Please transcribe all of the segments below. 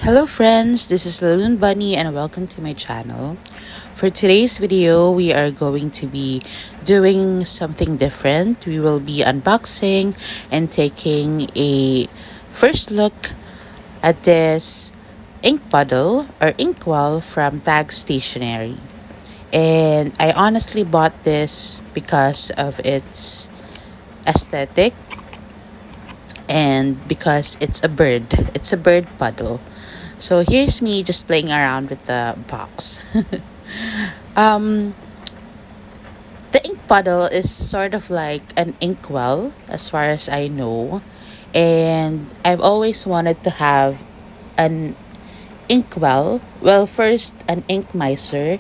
Hello friends, this is Laloon Bunny and welcome to my channel. For today's video, we are going to be doing something different. We will be unboxing and taking a first look at this ink puddle or inkwell from Tag Stationery. And I honestly bought this because of its aesthetic and because it's a bird puddle. So here's me just playing around with the box. um, the ink puddle is sort of like an inkwell as far as I know. And I've always wanted to have an inkwell. Well, first an ink miser,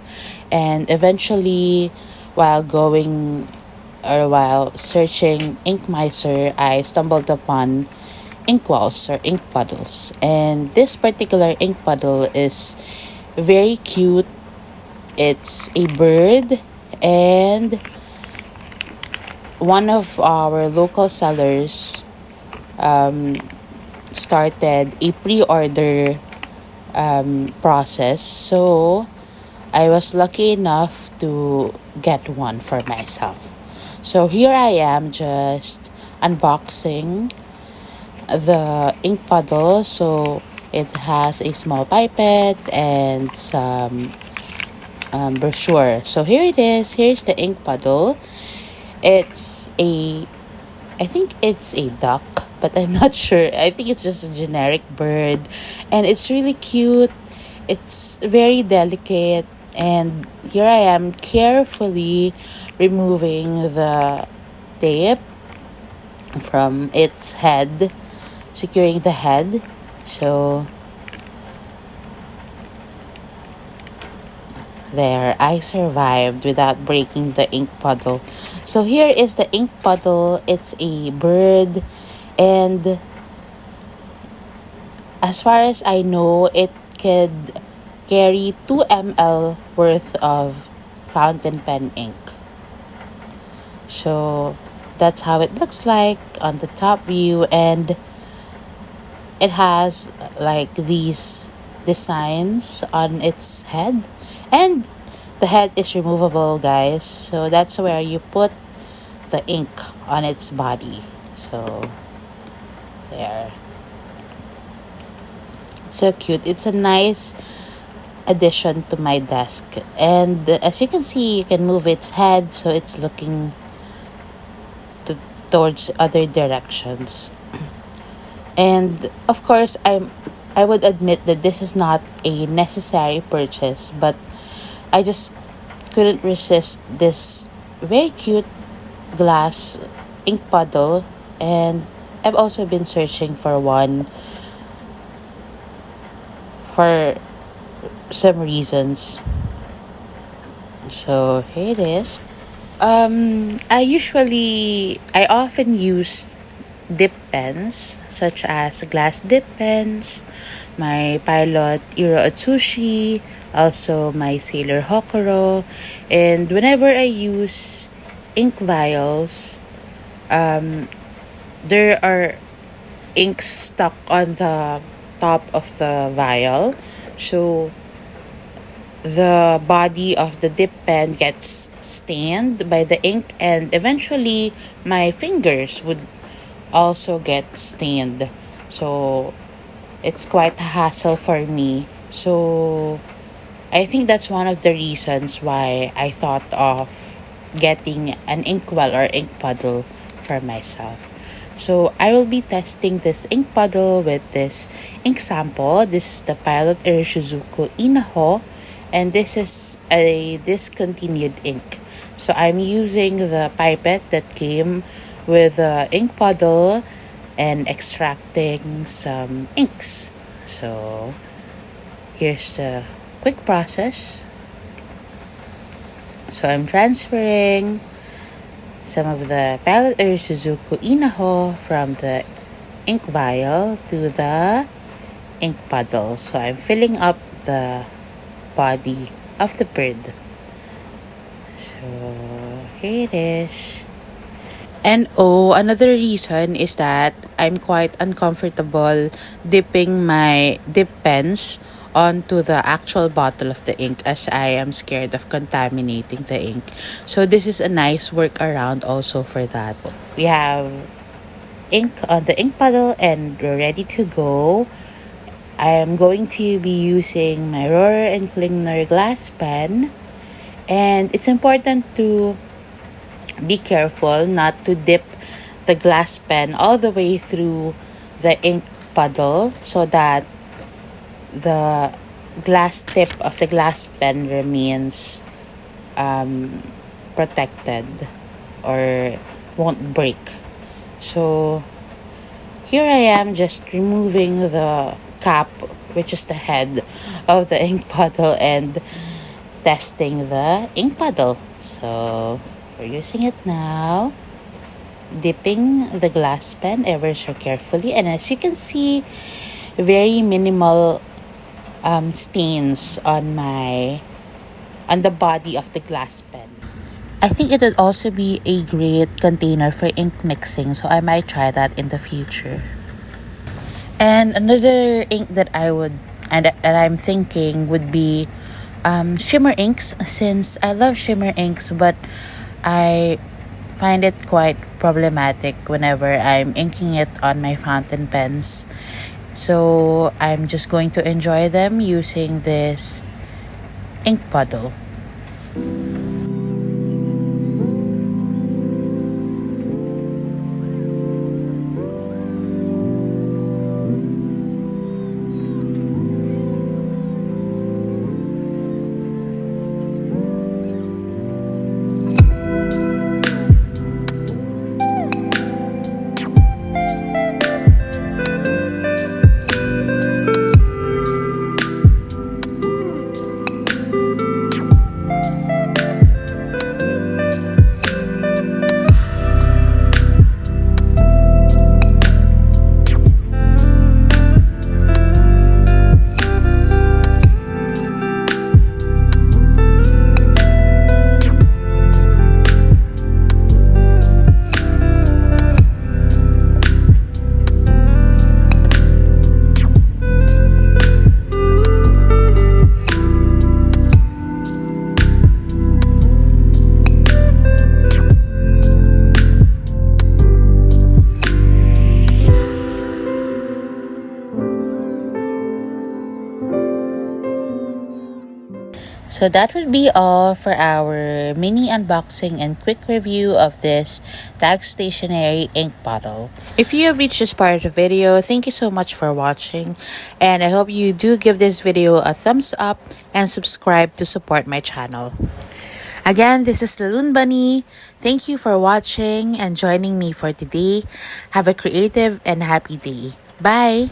and eventually while searching ink miser, I stumbled upon inkwells or ink puddles. And this particular ink puddle is very cute. It's a bird, and one of our local sellers started a pre-order process. So I was lucky enough to get one for myself. So here I am just unboxing the ink puddle. So it has a small pipette and some brochure. So here it is. Here's the ink puddle. I think it's a duck, but I'm not sure. I think it's just a generic bird, and it's really cute. It's very delicate, and here I am carefully removing the tape from its head, securing the head. So there, I survived without breaking the ink puddle. So here is the ink puddle. It's a bird, and as far as I know, it could carry 2 ml worth of fountain pen ink. So that's how it looks like on the top view, and it has like these designs on its head, and the head is removable, guys. So that's where you put the ink on its body. So there, it's so cute. It's a nice addition to my desk, and as you can see, you can move its head so it's looking towards other directions. And of course, I would admit that this is not a necessary purchase, but I just couldn't resist this very cute glass ink puddle, and I've also been searching for one for some reasons. So here it is. I often use dip pens such as glass dip pens, my Pilot Iro Atsushi, also my Sailor Hokoro, and whenever I use ink vials, there are inks stuck on the top of the vial. So the body of the dip pen gets stained by the ink, and eventually my fingers would also get stained. So it's quite a hassle for me. So I think that's one of the reasons why I thought of getting an inkwell or ink puddle for myself. So I will be testing this ink puddle with this ink sample. This is the Pilot Irishizuku Inaho, and this is a discontinued ink. So I'm using the pipette that came with the ink puddle and extracting some inks. So here's the quick process. So I'm transferring some of the Pilot Irishizuku Inaho from the ink vial to the ink puddle. So I'm filling up the body of the bird. So here it is. And oh, another reason is that I'm quite uncomfortable dipping my dip pens onto the actual bottle of the ink, as I am scared of contaminating the ink. So this is a nice workaround also for that. We have ink on the ink puddle and we're ready to go. I am going to be using my Rohrer and Klingner glass pen, and it's important to be careful not to dip the glass pen all the way through the ink puddle so that the glass tip of the glass pen remains protected or won't break. So here I am just removing the cap, which is the head of the ink puddle, and testing the ink puddle. So we're using it now, dipping the glass pen ever so carefully, and as you can see, very minimal stains on the body of the glass pen. I think it would also be a great container for ink mixing, so I might try that in the future. And another ink that I'm thinking would be shimmer inks, since I love shimmer inks, but I find it quite problematic whenever I'm inking it on my fountain pens. So I'm just going to enjoy them using this ink puddle. So that would be all for our mini unboxing and quick review of this Tag Stationery ink bottle. If you have reached this part of the video, thank you so much for watching, and I hope you do give this video a thumbs up and subscribe to support my channel. Again, this is Laloon Bunny. Thank you for watching and joining me for today. Have a creative and happy day. Bye!